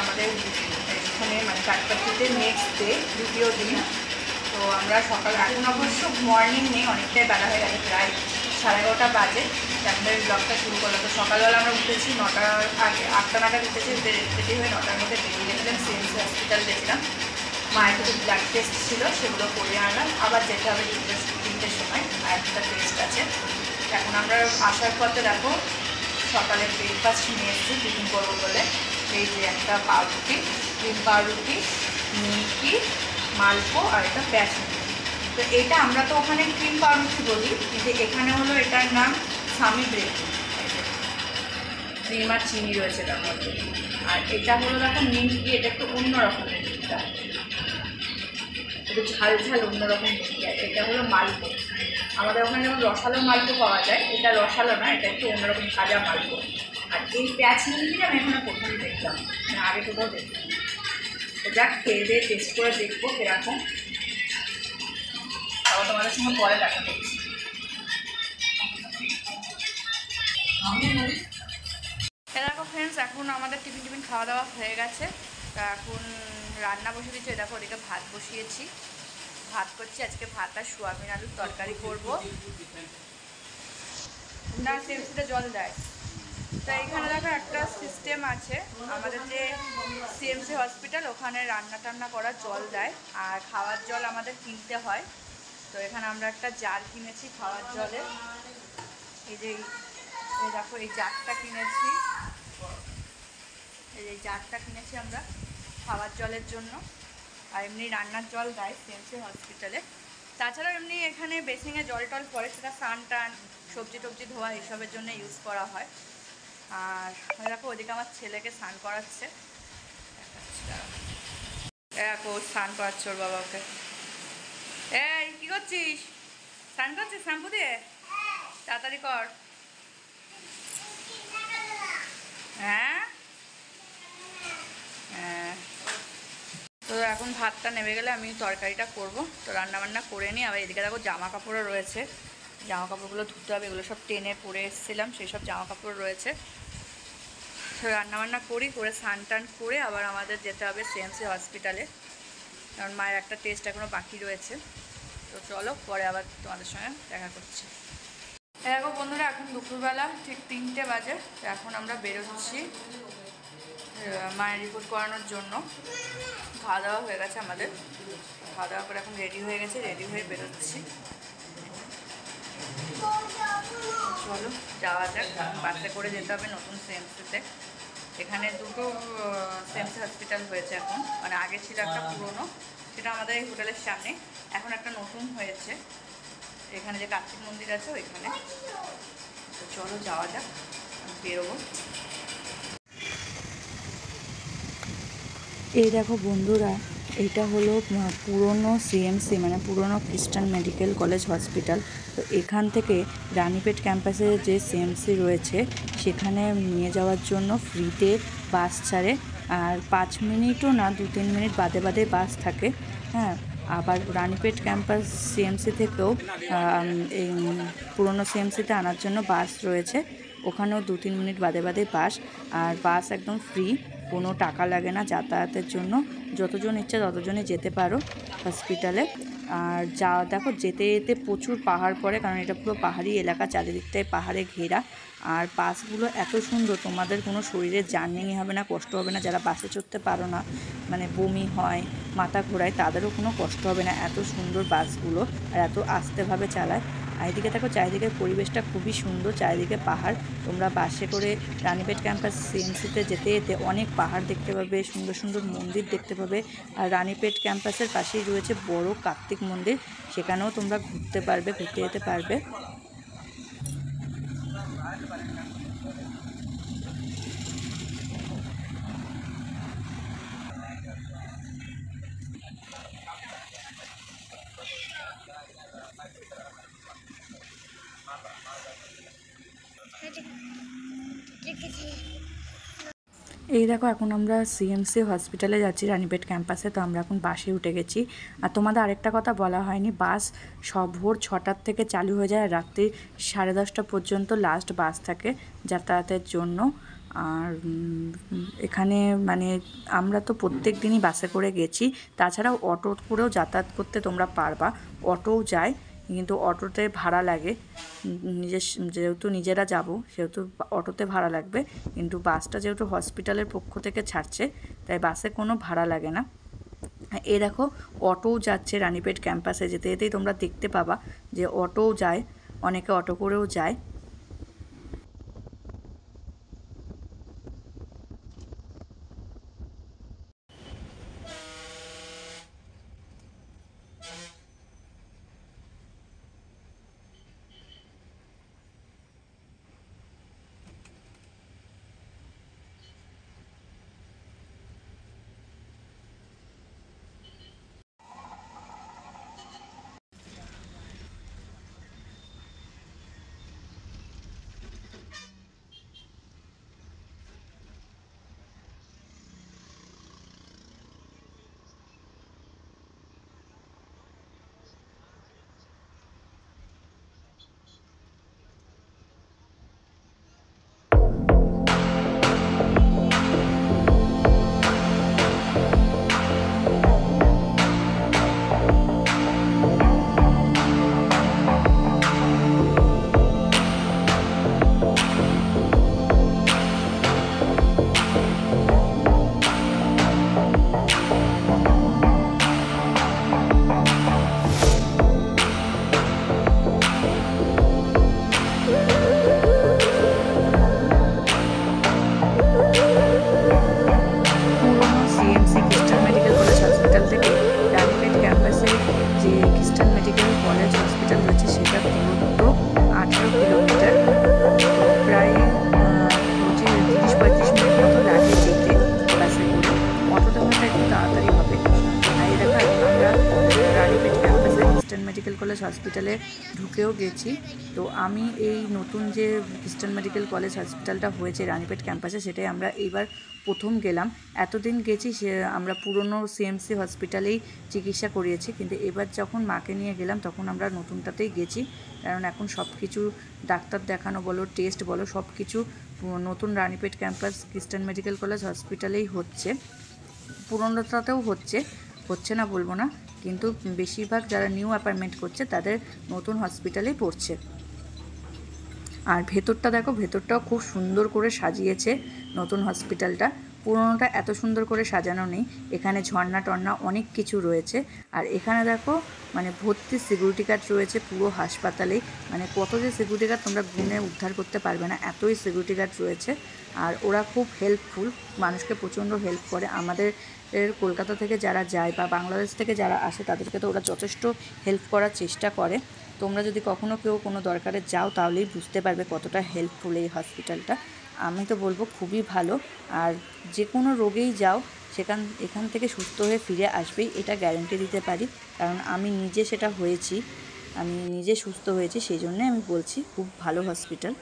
আমাদের এখানে মানে কাঠপাটিতে নেক্সট ডে দ্বিতীয় দিন। তো আমরা সকাল এখন অবশ্য মর্নিং নেই, অনেকটাই বেলা হয়ে গেছে, প্রায় 11:30 বাজে আমাদের ব্লগটা শুরু করলো। তো সকালবেলা আমরা উঠেছি 9টার আগে, 8টা নাগাদ উঠেছি, রেডি হয়ে 9টার মধ্যে বেরিয়ে গেছিলাম, সিএমসি হসপিটাল গেছিলাম। মায়ের কিছু ব্লাড টেস্ট ছিল, সেগুলো করে আনলাম। আবার যেতে হবে 3টের সময়, আর একটা টেস্ট আছে। এখন আমরা আসার পথে দেখো সকালে ব্রেকফাস্ট নিয়ে এসেছি টিফিন করবো বলে। এই যে একটা পাউরুটি, ক্রিম পাউরুটি, নিমকি, মালপো আর একটা প্যাঁচ। তো এটা আমরা তো ওখানে ক্রিম পাউরুটি বলি, কিন্তু এখানে হলো এটার নাম স্বামী ব্রেড। ক্রিম আর চিনি রয়েছে তার মধ্যে। আর এটা হলো দেখো নিমকি, এটা একটু অন্যরকমের, একটু ঝাল ঝাল অন্যরকম নিমকি। আর এটা হলো মালপো। আমাদের ওখানে যেমন রসালো মালপো পাওয়া যায়, এটা রসালো না, এটা একটু অন্যরকম ভাজা মালপো। আর এই প্যাঁচ নিমকিটা আমি এখানে প্রথম দেখলাম, মানে আগে কোথাও দেখলাম। যাক, খেয়ে দিয়ে টেস্ট করে দেখবো কীরকম, আবার তোমাদের সঙ্গে পরে দেখা করছি। দেখো ফ্রেন্ডস, এখন আমাদের টিফিন খাওয়া দাওয়া হয়ে গেছে। তা এখন রান্না বসিয়ে দিচ্ছি। দেখো ওদিকে ভাত বসিয়েছি, ভাত করছি। আজকে ভাত আর সোয়াবিন আলুর তরকারি করবো। না, সিএমসিতে জল দেয়। তা এখানে দেখো একটা সিস্টেম আছে, আমাদের যে সিএমসি হসপিটাল, ওখানে রান্না টান্না করার জল দেয়, আর খাওয়ার জল আমাদের কিনতে হয়। তো এখানে আমরা একটা জার কিনেছি খাওয়ার জলে। এই যে এই দেখো এই জারটা কিনেছি, এই জারটা কিনেছি আমরা খাওয়ার জলের জন্য। আর এমনি রান্নার জল দেয় সিএমসি হসপিটালে। তাছাড়াও এমনি এখানে বেসিংয়ে জল টল পড়ে, সেটা স্নান টান, সবজি টবজি ধোয়া এইসবের জন্য ইউজ করা হয়। আর দেখো ওদিকে আমার ছেলেকে স্নান করাচ্ছে, দেখো স্নান করাচ্ছে ওর বাবাকে। এই কী করছিস? স্নান করছিস শ্যাম্পু দিয়ে? তাড়াতাড়ি কর। হ্যাঁ হ্যাঁ। তো এখন ভাতটা নেমে গেলে আমি তরকারিটা করব। তো রান্নাবান্না করে নিই। আবার এদিকে দেখো জামা কাপড়ও রয়েছে, জামা কাপড়গুলো ধুতে হবে। এগুলো সব টেনে পরে এসেছিলাম, সেই সব জামা কাপড় রয়েছে। তো রান্নাবান্না করি, করে স্নান টান করে আবার আমাদের যেতে হবে সিএমসি হসপিটালে, কারণ মায়ের একটা টেস্ট এখনও বাকি রয়েছে। তো চলো পরে আবার তোমাদের সঙ্গে দেখা করছি। দেখো বন্ধুরা, এখন দুপুরবেলা ঠিক 3টে বাজে। তো এখন আমরা বেরোচ্ছি মায়ের রিপোর্ট করানোর জন্য। খাওয়া দাওয়া হয়ে গেছে আমাদের, খাওয়া দাওয়া করে এখন রেডি হয়ে গেছে, রেডি হয়ে বেরোচ্ছি। চলো যাওয়া যাক। বাসে করে যেতে হবে নতুন সিএমসিতে। এখানে দুটো সিএমসি হসপিটাল হয়েছে এখন, মানে আগে ছিল একটা পুরনো, সেটা আমাদের এই হোটেলের সামনে। এখন একটা নতুন হয়েছে এখানে, যে কার্তিক মন্দির আছে ওইখানে। তো চলো যাওয়া যাক, বেরোবো। এই দেখো বন্ধুরা, এটা হলো পুরনো সিএমসি, মানে পুরনো খ্রিস্টান মেডিকেল কলেজ হসপিটাল। তো এখান থেকে রানীপেট ক্যাম্পাসে যে সিএমসি রয়েছে সেখানে নিয়ে যাওয়ার জন্য ফ্রিতে বাস ছাড়ে। আর 5 মিনিটও না, 2-3 মিনিট বাদে বাদে বাস থাকে। হ্যাঁ, আবার রানীপেট ক্যাম্পাস সিএমসি থেকেও এই পুরনো সিএমসিতে আনার জন্য বাস রয়েছে, ওখানেও 2-3 মিনিট বাদে বাদে বাস। আর বাস একদম ফ্রি, কোনো টাকা লাগে না যাতায়াতের জন্য। যতজন ইচ্ছা ততজনই যেতে পারো হসপিটালে। আর দেখো যেতে যেতে প্রচুর পাহাড় পড়ে, কারণ এটা পুরো পাহাড়ি এলাকা, চারিদিকটায় পাহাড়ে ঘেরা। আর বাসগুলো এত সুন্দর, তোমাদের কোনো শরীরের জার্নি হবে না, কষ্ট হবে না। যারা বাসে চড়তে পারো না, মানে বমি হয়, মাথা ঘোরায়, তাদেরও কোনো কষ্ট হবে না। এত সুন্দর বাসগুলো, আর এত আস্তেভাবে চালায়। আর এদিকে দেখো চারিদিকের পরিবেশটা খুবই সুন্দর, চারিদিকে পাহাড়। তোমরা বাসে করে রানীপেট ক্যাম্পাস সিএমসিতে যেতে যেতে অনেক পাহাড় দেখতে পাবে, সুন্দর সুন্দর মন্দির দেখতে পাবে। আর রানীপেট ক্যাম্পাসের পাশেই রয়েছে বড় কার্তিক মন্দির, সেখানেও তোমরা ঘুরতে পারবে, ঘুরতে যেতে পারবে। এই দেখো এখন আমরা সিএমসি হসপিটালে যাচ্ছি রানীপেট ক্যাম্পাসে। তো আমরা এখন বাসে উঠে গেছি। আর তোমাদের আরেকটা কথা বলা হয়নি, বাস ভোর 6টার থেকে চালু হয়ে যায়, আর রাত্রি 10:30 পর্যন্ত লাস্ট বাস থাকে যাতায়াতের জন্য। আর এখানে মানে আমরা তো প্রত্যেক দিনই বাসে করে গেছি, তাছাড়াও অটো করেও যাতায়াত করতে তোমরা পারবা, অটোও যায় কিন্তু অটোতে ভাড়া লাগে। যেহেতু নিজেরা যাব সেহেতু অটোতে ভাড়া লাগবে, কিন্তু বাসটা যেহেতু হসপিটালের পক্ষ থেকে ছাড়ছে তাই বাসে কোনো ভাড়া লাগে না। এ দেখো অটোও যাচ্ছে রানীপেট ক্যাম্পাসে, যেতে যেতেই তোমরা দেখতে পাবা যে অটোও যায়, অনেকে অটো করেও যায়। মেডিকেল কলেজ হসপিটালে ঢুকেও গেছি। তো আমি এই নতুন যে খ্রিস্টান মেডিকেল কলেজ হসপিটালটা হয়েছে রানীপেট ক্যাম্পাসে, সেটাই আমরা এইবার প্রথম গেলাম। এতদিন গেছি আমরা পুরনো সিএমসি হসপিটালেই চিকিৎসা করিয়েছি, কিন্তু এবার যখন মাকে নিয়ে গেলাম তখন আমরা নতুনটাতেই গেছি, কারণ এখন সব কিছু ডাক্তার দেখানো বলো, টেস্ট বলো, সব কিছু নতুন রানীপেট ক্যাম্পাস খ্রিস্টান মেডিকেল কলেজ হসপিটালেই হচ্ছে। পুরনোটাতেও হচ্ছে না বলবো না, কিন্তু বেশিরভাগ যারা নিউ অ্যাপয়েন্টমেন্ট করছে তাদের নতুন হসপিটালেই পড়ছে। আর ভেতরটা দেখো, ভেতরটাও খুব সুন্দর করে সাজিয়েছে নতুন হসপিটালটা। পুরোনোটা এত সুন্দর করে সাজানো নেই, এখানে ঝর্ণা টর্না অনেক কিছু রয়েছে। আর এখানে দেখো মানে ভর্তি সিকিউরিটি গার্ড রয়েছে পুরো হাসপাতালেই, মানে কত যে সিকিউরিটি গার্ড তোমরা গুনে উদ্ধার করতে পারবে না, এতই সিকিউরিটি গার্ড রয়েছে। আর ওরা খুব হেল্পফুল, মানুষকে প্রচণ্ড হেল্প করে। আমাদের কলকাতা থেকে যারা যায় বা বাংলাদেশ থেকে যারা আসে তাদেরকে তো ওরা যথেষ্ট হেল্প করার চেষ্টা করে। তোমরা যদি কখনও কেউ কোনো দরকারে যাও তাহলেই বুঝতে পারবে কতটা হেল্পফুল এই হসপিটালটা। আমি তো বলবো খুবই ভালো। আর যে কোনো রোগেই যাও এখান থেকে সুস্থ হয়ে ফিরে আসবেই, এটা গ্যারান্টি দিতে পারি, কারণ আমি নিজে সেটা হয়েছি, আমি নিজে সুস্থ হয়েছি, সেই জন্যে আমি বলছি খুব ভালো হসপিটাল।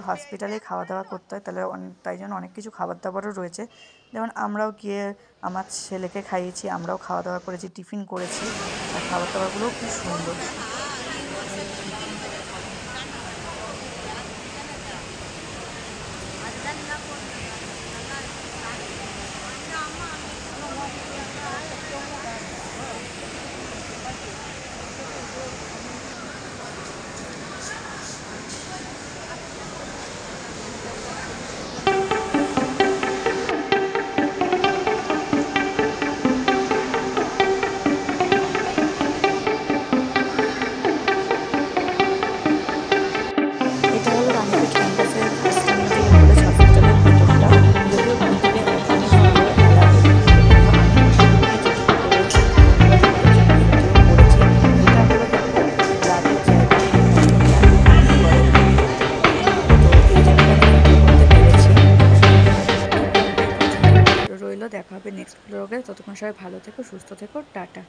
হসপিটালে খাওয়া দাওয়া করতে হয়, তাই জন্য অনেক কিছু খাবার দাবারও রয়েছে। যেমন আমরাও গিয়ে আমার ছেলেকে খাইয়েছি, আমরাও খাওয়া দাওয়া করেছি, টিফিন করেছি, আর খাবার দাবারগুলোও খুব সুন্দর। রইলো, দেখা হবে নেক্সট ব্লগে। ততক্ষণ সবাই ভালো থেকো, সুস্থ থেকো, টাটা।